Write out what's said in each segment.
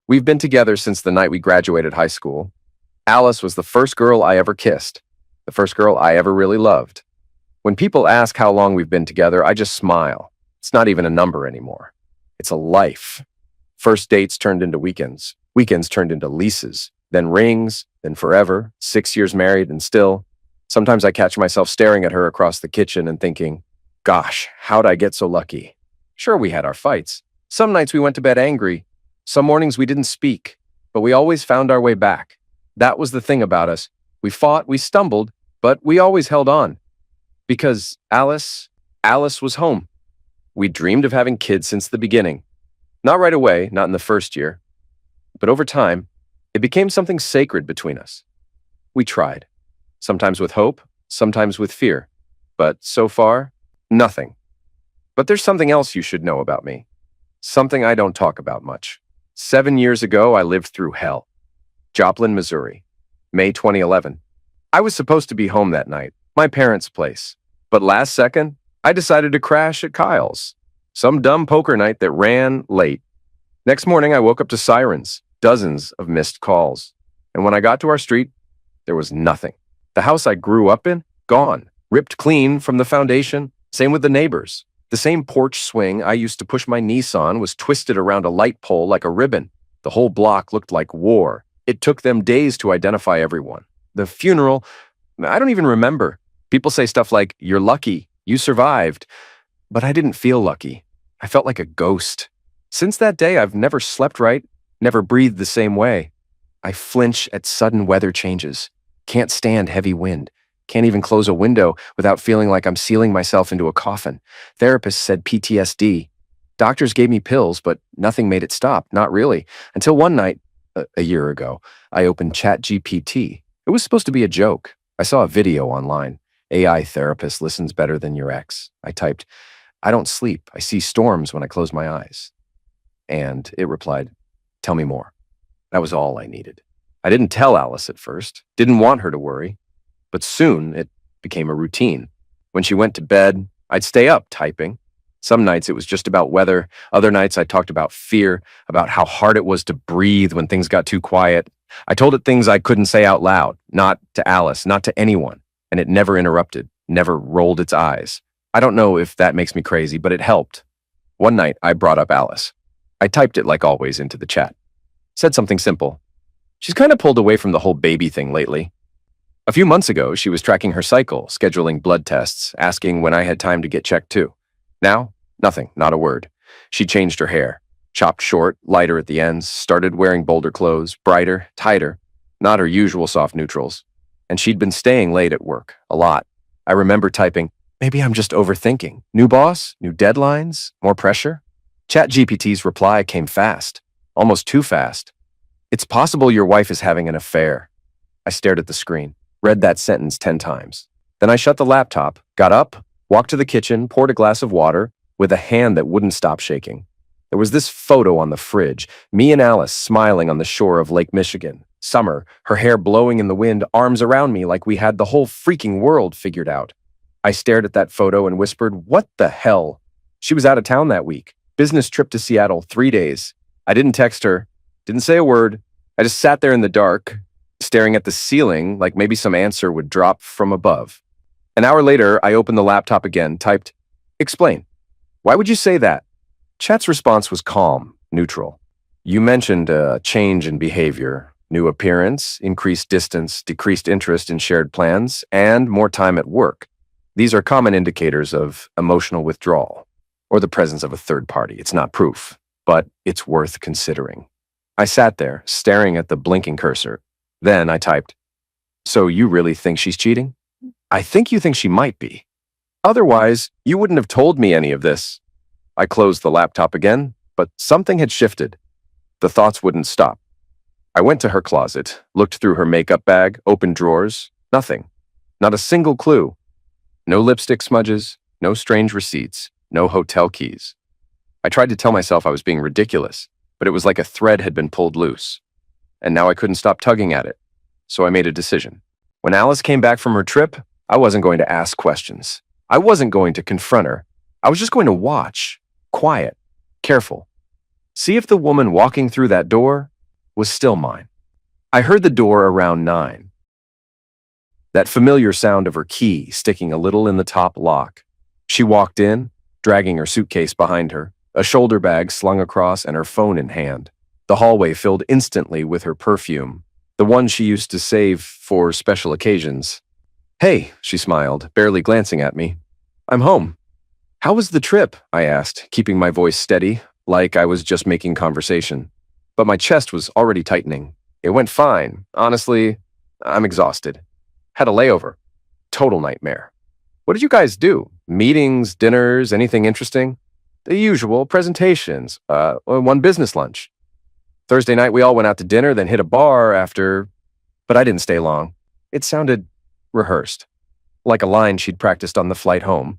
We've been together since the night we graduated high school. Alice was the first girl I ever kissed, the first girl I ever really loved. When people ask how long we've been together, I just smile. It's not even a number anymore. It's a life. First dates turned into weekends. Weekends turned into leases. Then rings, then forever. 6 years married and still. Sometimes I catch myself staring at her across the kitchen and thinking, gosh, how'd I get so lucky? Sure, we had our fights. Some nights we went to bed angry. Some mornings we didn't speak, but we always found our way back. That was the thing about us. We fought, we stumbled, but we always held on. Because Alice was home. We dreamed of having kids since the beginning. Not right away, not in the first year. But over time, it became something sacred between us. We tried. Sometimes with hope, sometimes with fear. But so far, nothing. But there's something else you should know about me. Something I don't talk about much. 7 years ago, I lived through hell. Joplin, Missouri, May 2011. I was supposed to be home that night, my parents' place. But last second, I decided to crash at Kyle's. Some dumb poker night that ran late. Next morning, I woke up to sirens, dozens of missed calls. And when I got to our street, there was nothing. The house I grew up in, gone, ripped clean from the foundation. Same with the neighbors. The same porch swing I used to push my niece on was twisted around a light pole like a ribbon. The whole block looked like war. It took them days to identify everyone. The funeral, I don't even remember. People say stuff like, you're lucky, you survived. But I didn't feel lucky. I felt like a ghost. Since that day, I've never slept right, never breathed the same way. I flinch at sudden weather changes. Can't stand heavy wind. Can't even close a window without feeling like I'm sealing myself into a coffin. Therapists said PTSD. Doctors gave me pills, but nothing made it stop, not really. Until one night, a year ago, I opened ChatGPT. It was supposed to be a joke. I saw a video online. AI therapist listens better than your ex. I typed, I don't sleep. I see storms when I close my eyes. And it replied, tell me more. That was all I needed. I didn't tell Alice at first, didn't want her to worry. But soon, it became a routine. When she went to bed, I'd stay up typing. Some nights it was just about weather. Other nights I talked about fear, about how hard it was to breathe when things got too quiet. I told it things I couldn't say out loud, not to Alice, not to anyone. And it never interrupted, never rolled its eyes. I don't know if that makes me crazy, but it helped. One night, I brought up Alice. I typed it like always into the chat. Said something simple. She's kind of pulled away from the whole baby thing lately. A few months ago, she was tracking her cycle, scheduling blood tests, asking when I had time to get checked too. Now, nothing, not a word. She changed her hair, chopped short, lighter at the ends, started wearing bolder clothes, brighter, tighter, not her usual soft neutrals. And she'd been staying late at work, a lot. I remember typing, maybe I'm just overthinking. New boss, new deadlines, more pressure? ChatGPT's reply came fast, almost too fast. It's possible your wife is having an affair. I stared at the screen. Read that sentence 10 times. Then I shut the laptop, got up, walked to the kitchen, poured a glass of water with a hand that wouldn't stop shaking. There was this photo on the fridge, me and Alice smiling on the shore of Lake Michigan. Summer, her hair blowing in the wind, arms around me like we had the whole freaking world figured out. I stared at that photo and whispered, what the hell? She was out of town that week. Business trip to Seattle, 3 days. I didn't text her, didn't say a word. I just sat there in the dark, staring at the ceiling like maybe some answer would drop from above. An hour later, I opened the laptop again, typed, explain. Why would you say that? Chat's response was calm, neutral. You mentioned a change in behavior, new appearance, increased distance, decreased interest in shared plans, and more time at work. These are common indicators of emotional withdrawal, or the presence of a third party. It's not proof, but it's worth considering. I sat there, staring at the blinking cursor. Then I typed, so you really think she's cheating? I think you think she might be. Otherwise, you wouldn't have told me any of this. I closed the laptop again, but something had shifted. The thoughts wouldn't stop. I went to her closet, looked through her makeup bag, opened drawers. Nothing. Not a single clue. No lipstick smudges, no strange receipts, no hotel keys. I tried to tell myself I was being ridiculous, but it was like a thread had been pulled loose. And now I couldn't stop tugging at it. So I made a decision. When Alice came back from her trip, I wasn't going to ask questions. I wasn't going to confront her. I was just going to watch, quiet, careful. See if the woman walking through that door was still mine. I heard the door around 9. That familiar sound of her key sticking a little in the top lock. She walked in, dragging her suitcase behind her, a shoulder bag slung across and her phone in hand. The hallway filled instantly with her perfume, the one she used to save for special occasions. "Hey," she smiled, barely glancing at me. "I'm home." "How was the trip?" I asked, keeping my voice steady, like I was just making conversation. But my chest was already tightening. "It went fine. Honestly, I'm exhausted. Had a layover. Total nightmare." "What did you guys do? Meetings, dinners, anything interesting?" "The usual, presentations, one business lunch. Thursday night we all went out to dinner, then hit a bar after, but I didn't stay long." It sounded rehearsed, like a line she'd practiced on the flight home.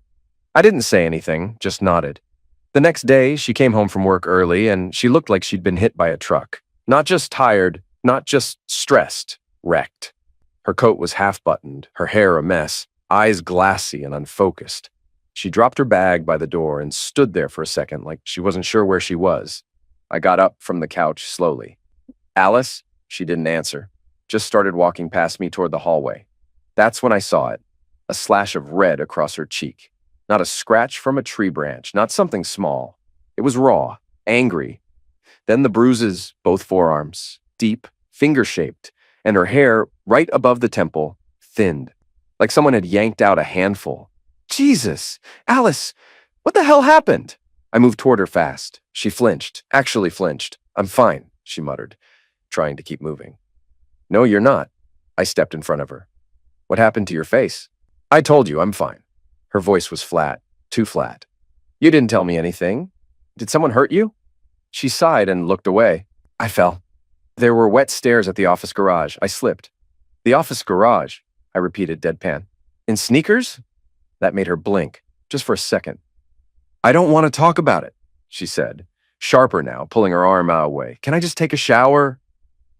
I didn't say anything, just nodded. The next day, she came home from work early and she looked like she'd been hit by a truck. Not just tired, not just stressed, wrecked. Her coat was half-buttoned, her hair a mess, eyes glassy and unfocused. She dropped her bag by the door and stood there for a second like she wasn't sure where she was. I got up from the couch slowly. "Alice?" She didn't answer, just started walking past me toward the hallway. That's when I saw it, a slash of red across her cheek. Not a scratch from a tree branch, not something small. It was raw, angry. Then the bruises, both forearms, deep, finger-shaped, and her hair, right above the temple, thinned, like someone had yanked out a handful. "Jesus! Alice! What the hell happened?" I moved toward her fast. She flinched, actually flinched. "I'm fine," she muttered, trying to keep moving. "No, you're not." I stepped in front of her. "What happened to your face?" "I told you, I'm fine." Her voice was flat, too flat. "You didn't tell me anything. Did someone hurt you?" She sighed and looked away. "I fell. There were wet stairs at the office garage. I slipped." "The office garage," I repeated deadpan. "In sneakers?" That made her blink, just for a second. "I don't want to talk about it," she said, sharper now, pulling her arm away. "Can I just take a shower?"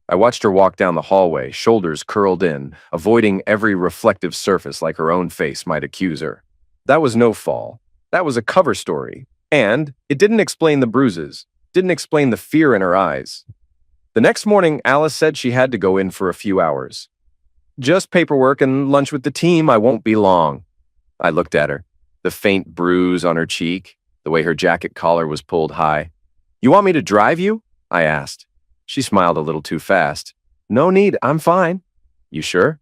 I watched her walk down the hallway, shoulders curled in, avoiding every reflective surface like her own face might accuse her. That was no fall. That was a cover story. And it didn't explain the bruises, didn't explain the fear in her eyes. The next morning, Alice said she had to go in for a few hours. "Just paperwork and lunch with the team. I won't be long." I looked at her, the faint bruise on her cheek, the way her jacket collar was pulled high. "You want me to drive you?" I asked. She smiled a little too fast. "No need, I'm fine." "You sure?"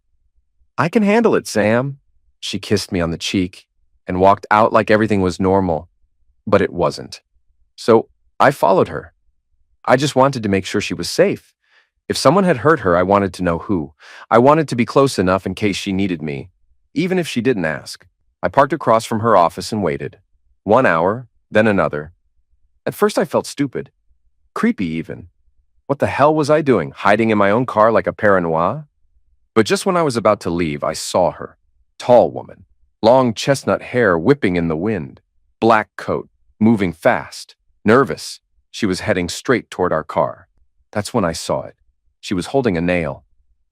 "I can handle it, Sam." She kissed me on the cheek and walked out like everything was normal, but it wasn't. So I followed her. I just wanted to make sure she was safe. If someone had hurt her, I wanted to know who. I wanted to be close enough in case she needed me, even if she didn't ask. I parked across from her office and waited. 1 hour, then another. At first I felt stupid, creepy even. What the hell was I doing, hiding in my own car like a paranoia? But just when I was about to leave, I saw her. Tall woman, long chestnut hair whipping in the wind, black coat, moving fast, nervous. She was heading straight toward our car. That's when I saw it. She was holding a nail.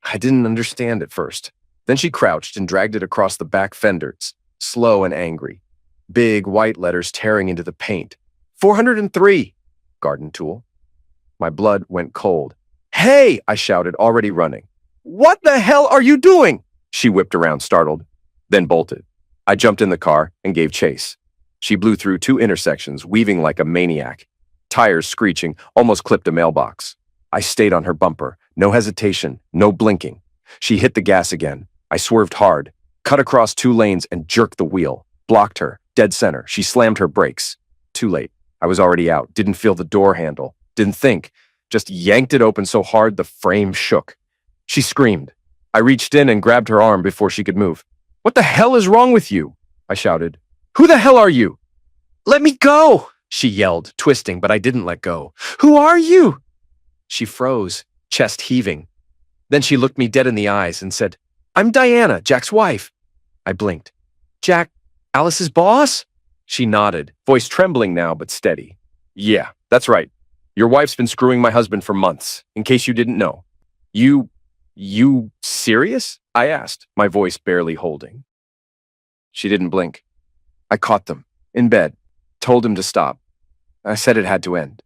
I didn't understand at first. Then she crouched and dragged it across the back fenders, slow and angry. Big white letters tearing into the paint. 403! Garden tool. My blood went cold. "Hey!" I shouted, already running. "What the hell are you doing?" She whipped around, startled, then bolted. I jumped in the car and gave chase. She blew through 2 intersections, weaving like a maniac. Tires screeching, almost clipped a mailbox. I stayed on her bumper. No hesitation, no blinking. She hit the gas again. I swerved hard, cut across 2 lanes and jerked the wheel. Blocked her, dead center. She slammed her brakes. Too late. I was already out, didn't feel the door handle, didn't think. Just yanked it open so hard the frame shook. She screamed. I reached in and grabbed her arm before she could move. "What the hell is wrong with you?" I shouted. "Who the hell are you?" "Let me go!" she yelled, twisting, but I didn't let go. "Who are you?" She froze, chest heaving. Then she looked me dead in the eyes and said, "I'm Diana, Jack's wife." I blinked. "Jack, Alice's boss?" She nodded, voice trembling now but steady. "Yeah, that's right. Your wife's been screwing my husband for months, in case you didn't know." You serious?" I asked, my voice barely holding. She didn't blink. "I caught them, in bed, told him to stop. I said it had to end."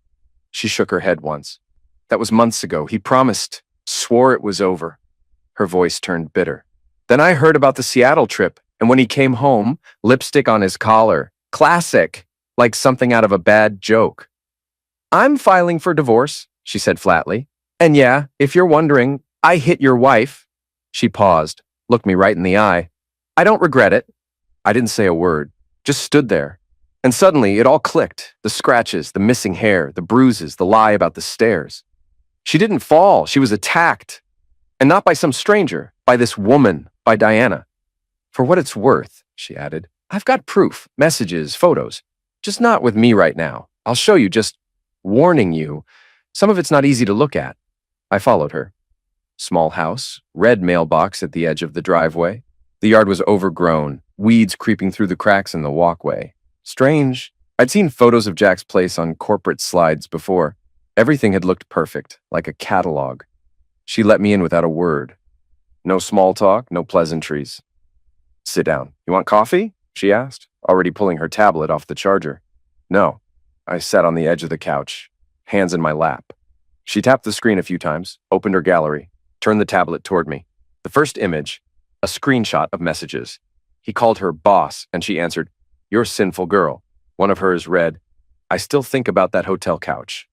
She shook her head once. That was months ago. He promised, swore it was over. Her voice turned bitter. Then I heard about the Seattle trip, and when he came home, lipstick on his collar. Classic, like something out of a bad joke. I'm filing for divorce, she said flatly. And yeah, if you're wondering, I hit your wife. She paused, looked me right in the eye. I don't regret it. I didn't say a word, just stood there. And suddenly it all clicked. The scratches, the missing hair, the bruises, the lie about the stairs. She didn't fall, she was attacked. And not by some stranger, by this woman, by Diana. For what it's worth, she added, I've got proof, messages, photos. Just not with me right now. I'll show you, just warning you. Some of it's not easy to look at. I followed her. Small house, red mailbox at the edge of the driveway. The yard was overgrown, weeds creeping through the cracks in the walkway. Strange. I'd seen photos of Jack's place on corporate slides before. Everything had looked perfect, like a catalog. She let me in without a word. No small talk, no pleasantries. Sit down. You want coffee? She asked, already pulling her tablet off the charger. No. I sat on the edge of the couch, hands in my lap. She tapped the screen a few times, opened her gallery, turned the tablet toward me. The first image, a screenshot of messages. He called her boss, and she answered, You're a sinful girl. One of hers read, I still think about that hotel couch.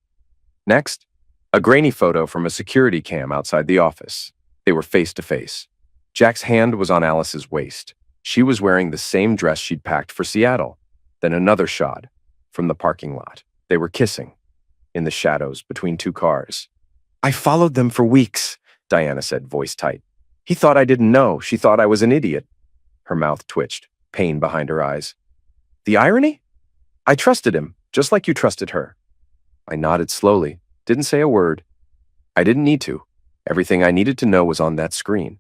Next, a grainy photo from a security cam outside the office. They were face to face. Jack's hand was on Alice's waist. She was wearing the same dress she'd packed for Seattle. Then another shot from the parking lot. They were kissing in the shadows between two cars. I followed them for weeks, Diana said, voice tight. He thought I didn't know. She thought I was an idiot. Her mouth twitched, pain behind her eyes. The irony? I trusted him, just like you trusted her. I nodded slowly, didn't say a word. I didn't need to. Everything I needed to know was on that screen.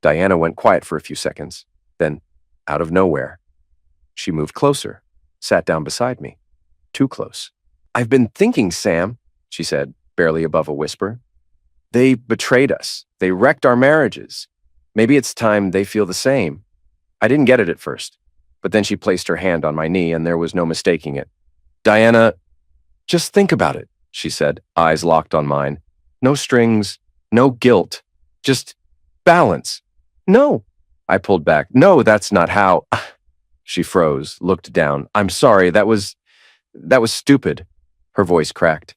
Diana went quiet for a few seconds. Then, out of nowhere, she moved closer, sat down beside me. Too close. I've been thinking, Sam, she said, barely above a whisper. They betrayed us. They wrecked our marriages. Maybe it's time they feel the same. I didn't get it at first, but then she placed her hand on my knee and there was no mistaking it. Diana, just think about it, she said, eyes locked on mine. No strings, no guilt, just balance. No, I pulled back. No, that's not how. She froze, looked down. I'm sorry, that was stupid. Her voice cracked.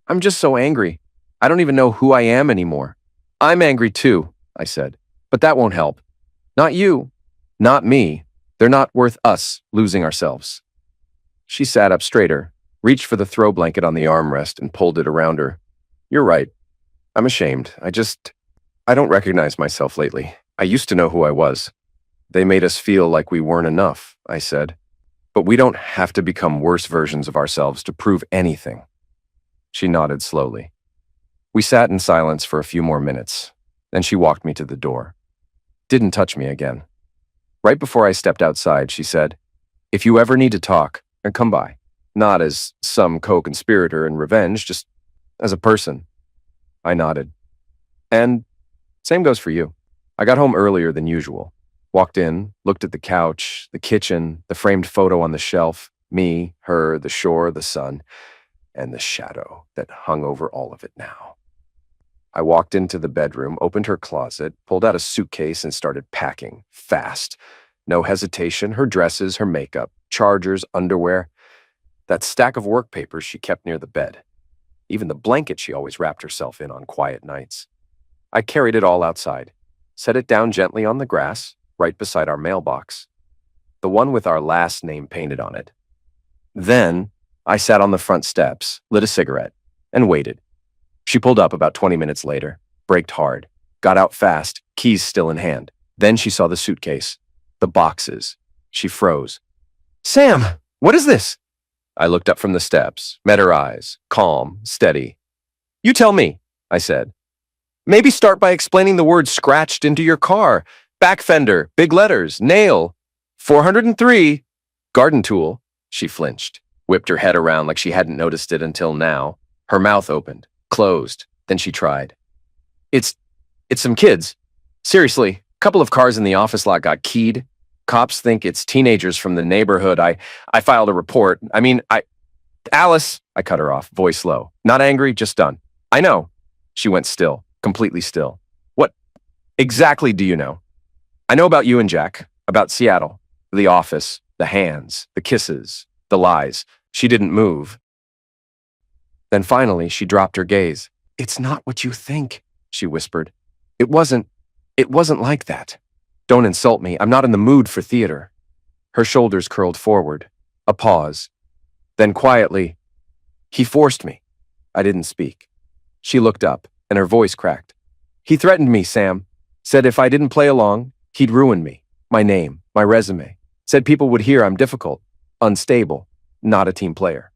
I'm just so angry. I don't even know who I am anymore. I'm angry too, I said, but that won't help. Not you, not me. They're not worth us losing ourselves. She sat up straighter, reached for the throw blanket on the armrest and pulled it around her. You're right. I'm ashamed. I don't recognize myself lately. I used to know who I was. They made us feel like we weren't enough, I said. But we don't have to become worse versions of ourselves to prove anything. She nodded slowly. We sat in silence for a few more minutes. Then she walked me to the door. Didn't touch me again. Right before I stepped outside, she said, If you ever need to talk, come by. Not as some co-conspirator in revenge, just as a person. I nodded. And same goes for you. I got home earlier than usual. Walked in, looked at the couch, the kitchen, the framed photo on the shelf, me, her, the shore, the sun, and the shadow that hung over all of it now. I walked into the bedroom, opened her closet, pulled out a suitcase and started packing, fast. No hesitation, her dresses, her makeup, chargers, underwear, that stack of work papers she kept near the bed. Even the blanket she always wrapped herself in on quiet nights. I carried it all outside, set it down gently on the grass, right beside our mailbox, the one with our last name painted on it. Then I sat on the front steps, lit a cigarette, and waited. She pulled up about 20 minutes later, braked hard, got out fast, keys still in hand. Then she saw the suitcase, the boxes. She froze. Sam, what is this? I looked up from the steps, met her eyes, calm, steady. You tell me, I said. Maybe start by explaining the word scratched into your car. Back fender, big letters, nail, 403, garden tool. She flinched, whipped her head around like she hadn't noticed it until now. Her mouth opened, closed. Then she tried. It's some kids. Seriously, a couple of cars in the office lot got keyed. Cops think it's teenagers from the neighborhood. I filed a report. Alice, I cut her off, voice low. Not angry, just done. I know. She went still, completely still. What exactly do you know? I know about you and Jack, about Seattle, the office, the hands, the kisses, the lies. She didn't move. Then finally, she dropped her gaze. It's not what you think, she whispered. It wasn't, it wasn't like that. Don't insult me. I'm not in the mood for theater. Her shoulders curled forward. A pause. Then quietly, he forced me. I didn't speak. She looked up, and her voice cracked. He threatened me, Sam. Said if I didn't play along, he'd ruin me, my name, my resume. Said people would hear I'm difficult, unstable, not a team player.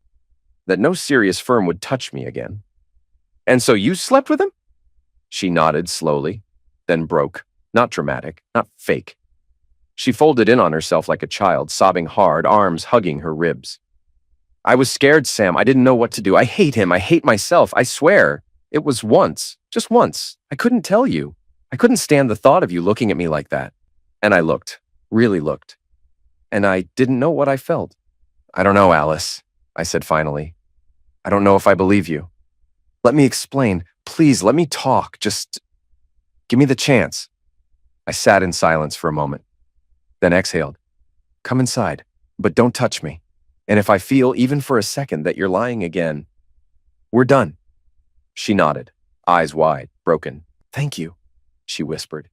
That no serious firm would touch me again. And so you slept with him? She nodded slowly, then broke. Not dramatic, not fake. She folded in on herself like a child, sobbing hard, arms hugging her ribs. I was scared, Sam. I didn't know what to do. I hate him. I hate myself. I swear. It was once. Just once. I couldn't tell you. I couldn't stand the thought of you looking at me like that. And I looked. Really looked. And I didn't know what I felt. I don't know, Alice, I said finally. I don't know if I believe you. Let me explain. Please, let me talk. Just give me the chance. I sat in silence for a moment, then exhaled. Come inside, but don't touch me. And if I feel, even for a second, that you're lying again, we're done. She nodded, eyes wide, broken. Thank you, she whispered.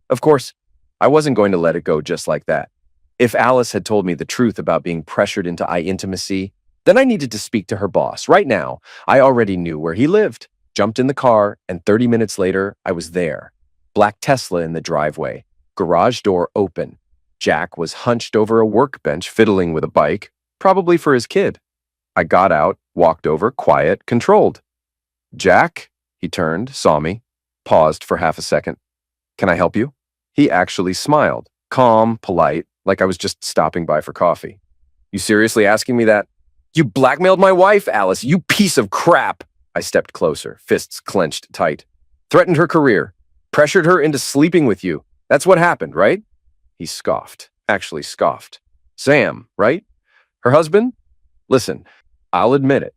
Of course, I wasn't going to let it go just like that. If Alice had told me the truth about being pressured into intimacy, then I needed to speak to her boss. Right now, I already knew where he lived. Jumped in the car, and 30 minutes later, I was there. Black Tesla in the driveway, garage door open. Jack was hunched over a workbench fiddling with a bike, probably for his kid. I got out, walked over, quiet, controlled. Jack? He turned, saw me, paused for half a second. Can I help you? He actually smiled, calm, polite, like I was just stopping by for coffee. You seriously asking me that? You blackmailed my wife, Alice, you piece of crap! I stepped closer, fists clenched tight. Threatened her career. Pressured her into sleeping with you. That's what happened, right? He scoffed, actually scoffed. Sam, right? Her husband? Listen, I'll admit it.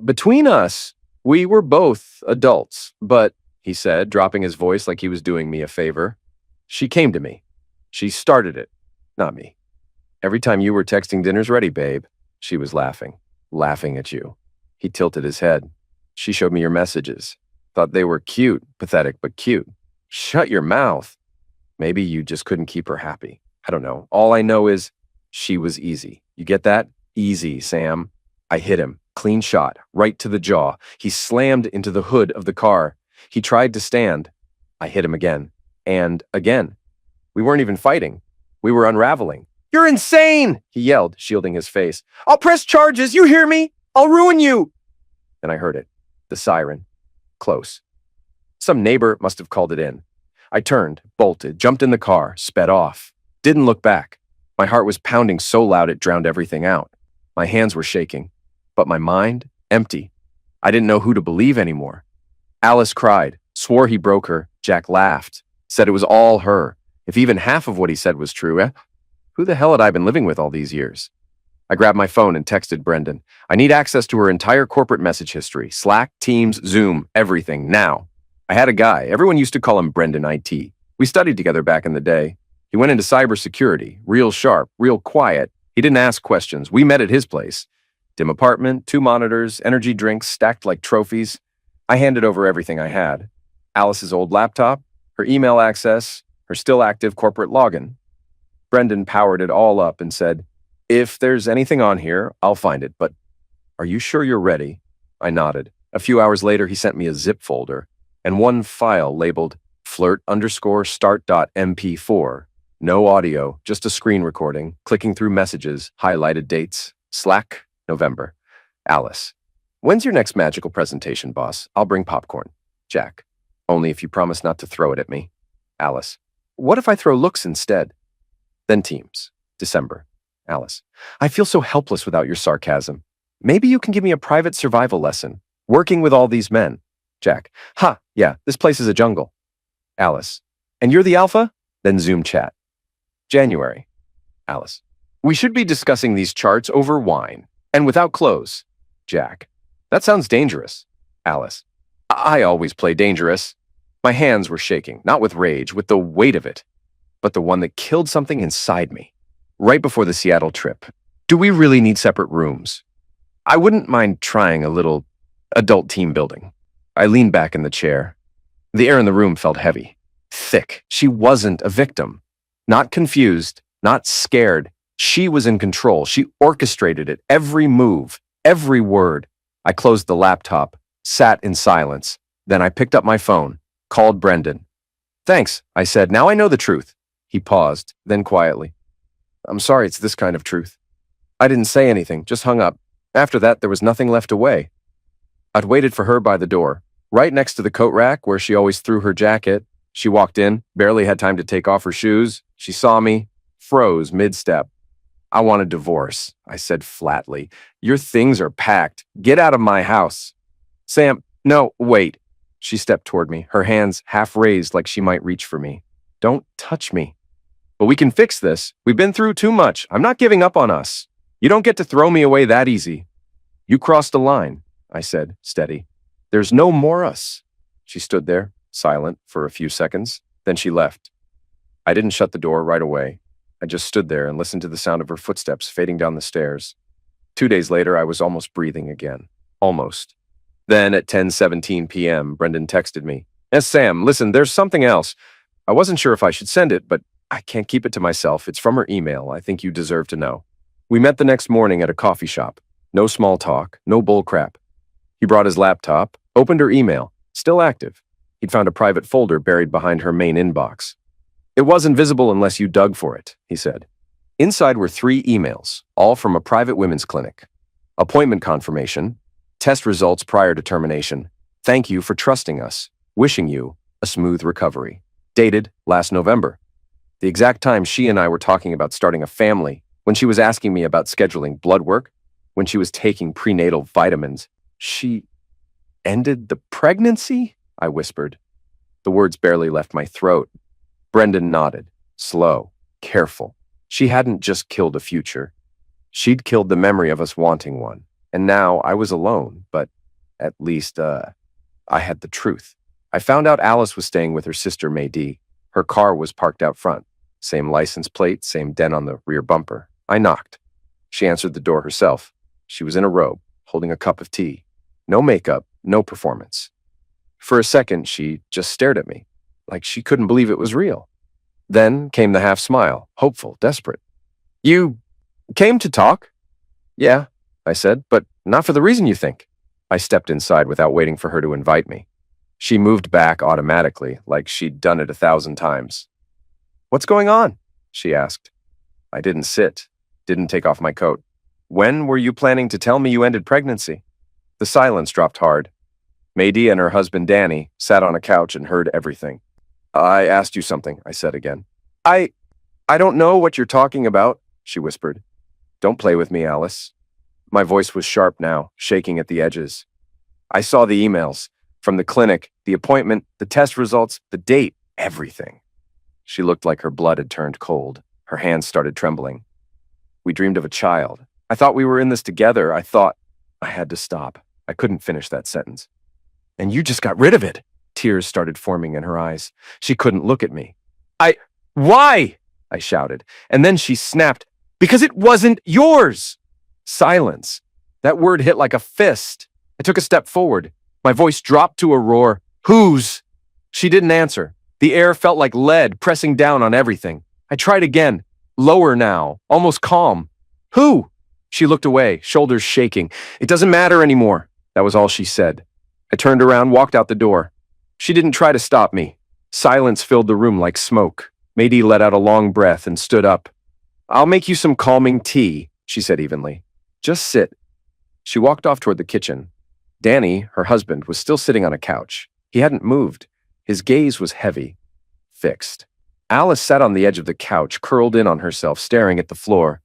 Between us, we were both adults, but, he said, dropping his voice like he was doing me a favor, she came to me. She started it, not me. Every time you were texting dinner's ready, babe, she was laughing at you. He tilted his head. She showed me your messages. Thought they were cute, pathetic, but cute. Shut your mouth. Maybe you just couldn't keep her happy. I don't know. All I know is she was easy. You get that? Easy, Sam. I hit him. Clean shot. Right to the jaw. He slammed into the hood of the car. He tried to stand. I hit him again. And again. We weren't even fighting. We were unraveling. You're insane! He yelled, shielding his face. I'll press charges. You hear me? I'll ruin you. And I heard it. The siren. Close. Some neighbor must have called it in. I turned, bolted, jumped in the car, sped off. Didn't look back. My heart was pounding so loud it drowned everything out. My hands were shaking, but my mind, empty. I didn't know who to believe anymore. Alice cried, swore he broke her. Jack laughed, said it was all her. If even half of what he said was true, who the hell had I been living with all these years? I grabbed my phone and texted Brendan. I need access to her entire corporate message history. Slack, Teams, Zoom, everything, now. I had a guy. Everyone used to call him Brendan IT. We studied together back in the day. He went into cybersecurity, real sharp, real quiet. He didn't ask questions. We met at his place. Dim apartment, 2 monitors, energy drinks stacked like trophies. I handed over everything I had. Alice's old laptop, her email access, her still active corporate login. Brendan powered it all up and said, if there's anything on here, I'll find it, but are you sure you're ready? I nodded. A few hours later, he sent me a zip folder and one file labeled flirt_start.mp4. No audio, just a screen recording, clicking through messages, highlighted dates. Slack, November. Alice. When's your next magical presentation, boss? I'll bring popcorn. Jack. Only if you promise not to throw it at me. Alice. What if I throw looks instead? Then Teams. December. Alice. I feel so helpless without your sarcasm. Maybe you can give me a private survival lesson. Working with all these men. Jack. Ha, yeah, this place is a jungle. Alice. And you're the alpha? Then Zoom chat. January. Alice. We should be discussing these charts over wine and without clothes. Jack. That sounds dangerous. Alice. I always play dangerous. My hands were shaking, not with rage, with the weight of it, but the one that killed something inside me. Right before the Seattle trip. Do we really need separate rooms? I wouldn't mind trying a little adult team building. I leaned back in the chair. The air in the room felt heavy, thick. She wasn't a victim. Not confused, not scared. She was in control. She orchestrated it, every move, every word. I closed the laptop, sat in silence. Then I picked up my phone, called Brendan. Thanks, I said. Now I know the truth. He paused, then quietly. I'm sorry it's this kind of truth. I didn't say anything, just hung up. After that, there was nothing left to weigh. I'd waited for her by the door, right next to the coat rack where she always threw her jacket. She walked in, barely had time to take off her shoes. She saw me, froze mid-step. I want a divorce, I said flatly. Your things are packed. Get out of my house. Sam, no, wait. She stepped toward me, her hands half raised like she might reach for me. Don't touch me. But we can fix this. We've been through too much. I'm not giving up on us. You don't get to throw me away that easy. You crossed a line, I said, steady. There's no more us. She stood there, silent, for a few seconds. Then she left. I didn't shut the door right away. I just stood there and listened to the sound of her footsteps fading down the stairs. 2 days later, I was almost breathing again. Almost. Then at 10:17 p.m., Brendan texted me. Yes, Sam, listen, there's something else. I wasn't sure if I should send it, but I can't keep it to myself. It's from her email. I think you deserve to know. We met the next morning at a coffee shop. No small talk, no bull crap. He brought his laptop, opened her email, still active. He'd found a private folder buried behind her main inbox. It wasn't visible unless you dug for it, he said. Inside were 3 emails, all from a private women's clinic. Appointment confirmation, test results prior to termination. Thank you for trusting us. Wishing you a smooth recovery. Dated last November. The exact time she and I were talking about starting a family, when she was asking me about scheduling blood work, when she was taking prenatal vitamins. She ended the pregnancy? I whispered. The words barely left my throat. Brendan nodded, slow, careful. She hadn't just killed a future. She'd killed the memory of us wanting one. And now I was alone, but at least, I had the truth. I found out Alice was staying with her sister, May D. Her car was parked out front. Same license plate, same dent on the rear bumper. I knocked. She answered the door herself. She was in a robe, holding a cup of tea. No makeup, no performance. For a second, she just stared at me, like she couldn't believe it was real. Then came the half smile, hopeful, desperate. You came to talk? Yeah, I said, but not for the reason you think. I stepped inside without waiting for her to invite me. She moved back automatically, like she'd done it 1,000 times. What's going on? She asked. I didn't sit, didn't take off my coat. When were you planning to tell me you ended pregnancy? The silence dropped hard. Maydee and her husband Danny sat on a couch and heard everything. I asked you something, I said again. I don't know what you're talking about, she whispered. Don't play with me, Alice. My voice was sharp now, shaking at the edges. I saw the emails. From the clinic, the appointment, the test results, the date, everything. She looked like her blood had turned cold. Her hands started trembling. We dreamed of a child. I thought we were in this together. I had to stop. I couldn't finish that sentence. And you just got rid of it. Tears started forming in her eyes. She couldn't look at me. Why? I shouted. And then she snapped, because it wasn't yours. Silence. That word hit like a fist. I took a step forward. My voice dropped to a roar. Whose? She didn't answer. The air felt like lead pressing down on everything. I tried again. Lower now, almost calm. Who? She looked away, shoulders shaking. It doesn't matter anymore. That was all she said. I turned around, walked out the door. She didn't try to stop me. Silence filled the room like smoke. Maydee let out a long breath and stood up. I'll make you some calming tea, she said evenly. Just sit. She walked off toward the kitchen. Danny, her husband, was still sitting on a couch. He hadn't moved. His gaze was heavy, fixed. Alice sat on the edge of the couch, curled in on herself, staring at the floor.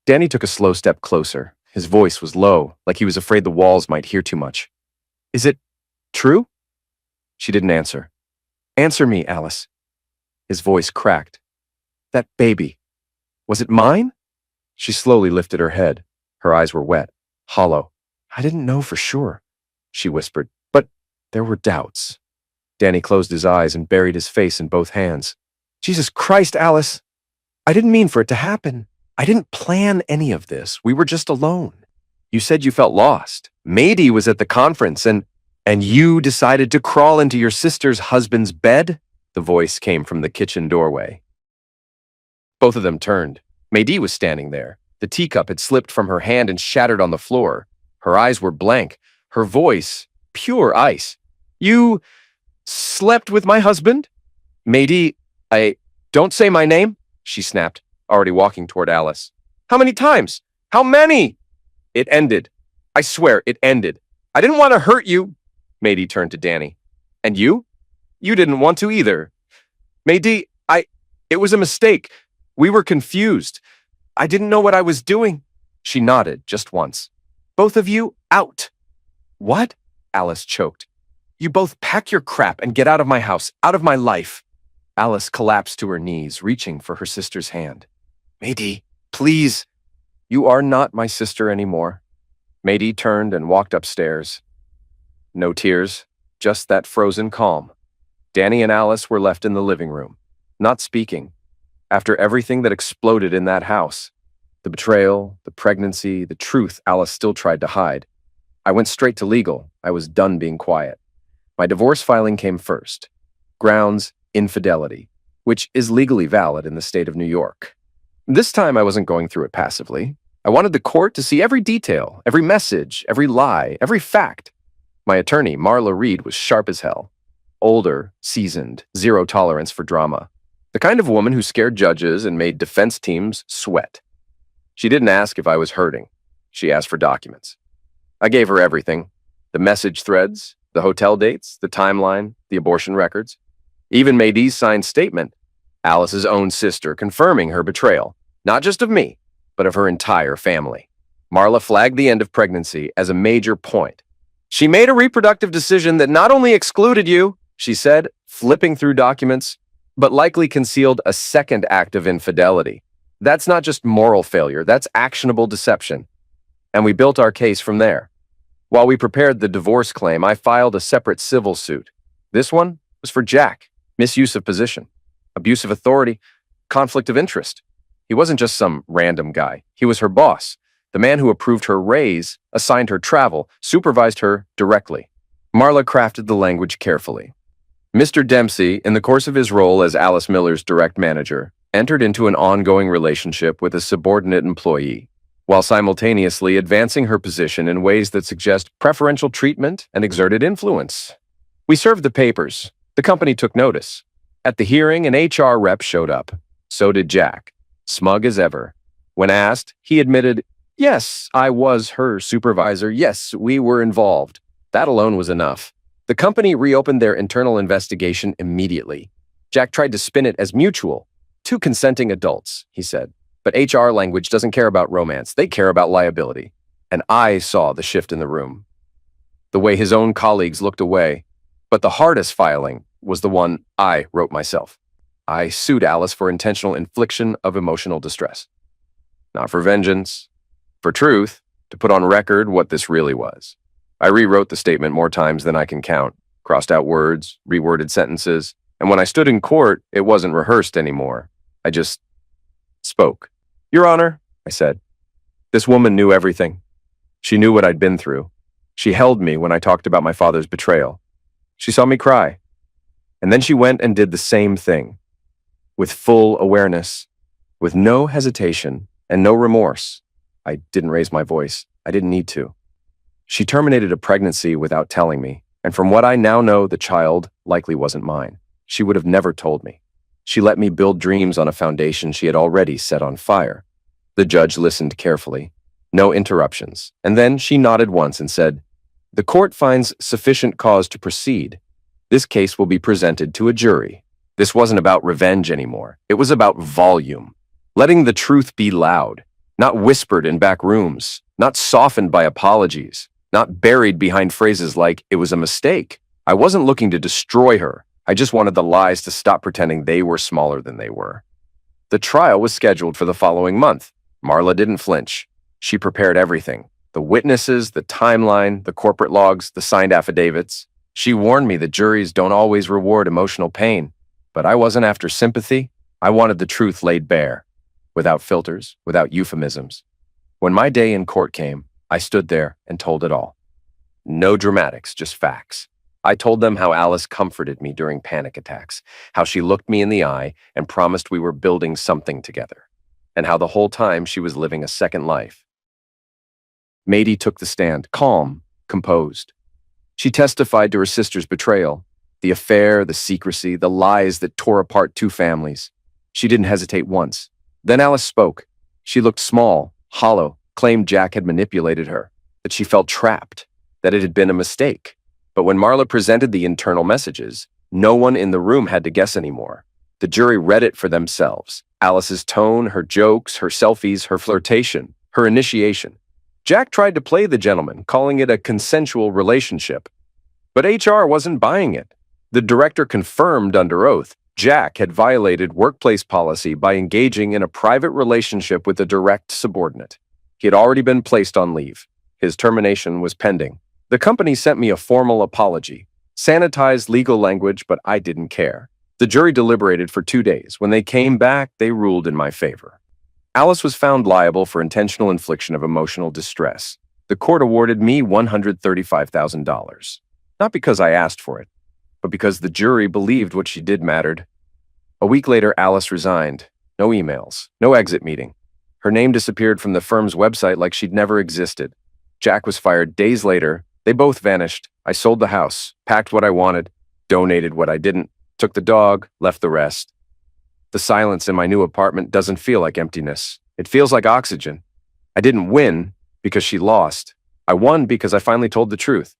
Danny took a slow step closer. His voice was low, like he was afraid the walls might hear too much. Is it true? She didn't answer. Answer me, Alice. His voice cracked. That baby. Was it mine? She slowly lifted her head. Her eyes were wet, hollow. I didn't know for sure, she whispered. But There were doubts. Danny closed his eyes and buried his face in both hands. Jesus Christ, Alice! I didn't mean for it to happen. I didn't plan any of this. We were just alone. You said you felt lost. Mady was at the conference and you decided to crawl into your sister's husband's bed? The voice came from the kitchen doorway. Both of them turned. Mady was standing there. The teacup had slipped from her hand and shattered on the floor. Her eyes were blank. Her voice, pure ice. You slept with my husband? Mady, don't say my name, she snapped, already walking toward Alice. How many times? How many? It ended. I swear, it ended. I didn't want to hurt you. Mady turned to Danny. And you? You didn't want to either. Mady, it was a mistake. We were confused. I didn't know what I was doing. She nodded just once. Both of you, out. What? Alice choked. You both pack your crap and get out of my house, out of my life. Alice collapsed to her knees, reaching for her sister's hand. Mady, please. You are not my sister anymore. Mady turned and walked upstairs. No tears, just that frozen calm. Danny and Alice were left in the living room, not speaking. After everything that exploded in that house, the betrayal, the pregnancy, the truth Alice still tried to hide, I went straight to legal. I was done being quiet. My divorce filing came first. Grounds, infidelity, which is legally valid in the state of New York. This time I wasn't going through it passively. I wanted the court to see every detail, every message, every lie, every fact. My attorney, Marla Reed, was sharp as hell. Older, seasoned, zero tolerance for drama. The kind of woman who scared judges and made defense teams sweat. She didn't ask if I was hurting. She asked for documents. I gave her everything. The message threads, the hotel dates, the timeline, the abortion records. Even Mady's signed statement, Alice's own sister confirming her betrayal, not just of me, but of her entire family. Marla flagged the end of pregnancy as a major point. She made a reproductive decision that not only excluded you, she said, flipping through documents, but likely concealed a second act of infidelity. That's not just moral failure, that's actionable deception. And we built our case from there. While we prepared the divorce claim, I filed a separate civil suit. This one was for Jack, misuse of position, abuse of authority, conflict of interest. He wasn't just some random guy. He was her boss, the man who approved her raise, assigned her travel, supervised her directly. Marla crafted the language carefully. Mr. Dempsey, in the course of his role as Alice Miller's direct manager, entered into an ongoing relationship with a subordinate employee, while simultaneously advancing her position in ways that suggest preferential treatment and exerted influence. We served the papers. The company took notice. At the hearing, an HR rep showed up. So did Jack, smug as ever. When asked, he admitted, "Yes, I was her supervisor. Yes, we were involved." That alone was enough. The company reopened their internal investigation immediately. Jack tried to spin it as mutual. Two consenting adults, he said. But HR language doesn't care about romance. They care about liability. And I saw the shift in the room. The way his own colleagues looked away. But the hardest filing was the one I wrote myself. I sued Alice for intentional infliction of emotional distress. Not for vengeance, for truth, to put on record what this really was. I rewrote the statement more times than I can count, crossed out words, reworded sentences, and when I stood in court, it wasn't rehearsed anymore. I just spoke. "Your Honor," I said, "this woman knew everything. She knew what I'd been through. She held me when I talked about my father's betrayal. She saw me cry. And then she went and did the same thing. With full awareness, with no hesitation and no remorse. I didn't raise my voice. I didn't need to. She terminated a pregnancy without telling me, and from what I now know, the child likely wasn't mine. She would have never told me. She let me build dreams on a foundation she had already set on fire. The judge listened carefully. No interruptions. And then she nodded once and said, "The court finds sufficient cause to proceed. This case will be presented to a jury." This wasn't about revenge anymore. It was about volume. Letting the truth be loud, not whispered in back rooms, not softened by apologies, not buried behind phrases like, "It was a mistake." I wasn't looking to destroy her. I just wanted the lies to stop pretending they were smaller than they were. The trial was scheduled for the following month. Marla didn't flinch. She prepared everything. The witnesses, the timeline, the corporate logs, the signed affidavits. She warned me that juries don't always reward emotional pain, but I wasn't after sympathy. I wanted the truth laid bare, without filters, without euphemisms. When my day in court came, I stood there and told it all. No dramatics, just facts. I told them how Alice comforted me during panic attacks, how she looked me in the eye and promised we were building something together, and how the whole time she was living a second life. Mady took the stand, calm, composed. She testified to her sister's betrayal, the affair, the secrecy, the lies that tore apart two families. She didn't hesitate once. Then Alice spoke. She looked small, hollow, claimed Jack had manipulated her, that she felt trapped, that it had been a mistake. But when Marla presented the internal messages, no one in the room had to guess anymore. The jury read it for themselves. Alice's tone, her jokes, her selfies, her flirtation, her initiation. Jack tried to play the gentleman, calling it a consensual relationship. But HR wasn't buying it. The director confirmed under oath Jack had violated workplace policy by engaging in a private relationship with a direct subordinate. He had already been placed on leave. His termination was pending. The company sent me a formal apology, sanitized legal language, but I didn't care. The jury deliberated for 2 days. When they came back, they ruled in my favor. Alice was found liable for intentional infliction of emotional distress. The court awarded me $135,000. Not because I asked for it, but because the jury believed what she did mattered. A week later, Alice resigned. No emails, no exit meeting. Her name disappeared from the firm's website like she'd never existed. Jack was fired days later. They both vanished. I sold the house, packed what I wanted, donated what I didn't, took the dog, left the rest. The silence in my new apartment doesn't feel like emptiness. It feels like oxygen. I didn't win because she lost. I won because I finally told the truth.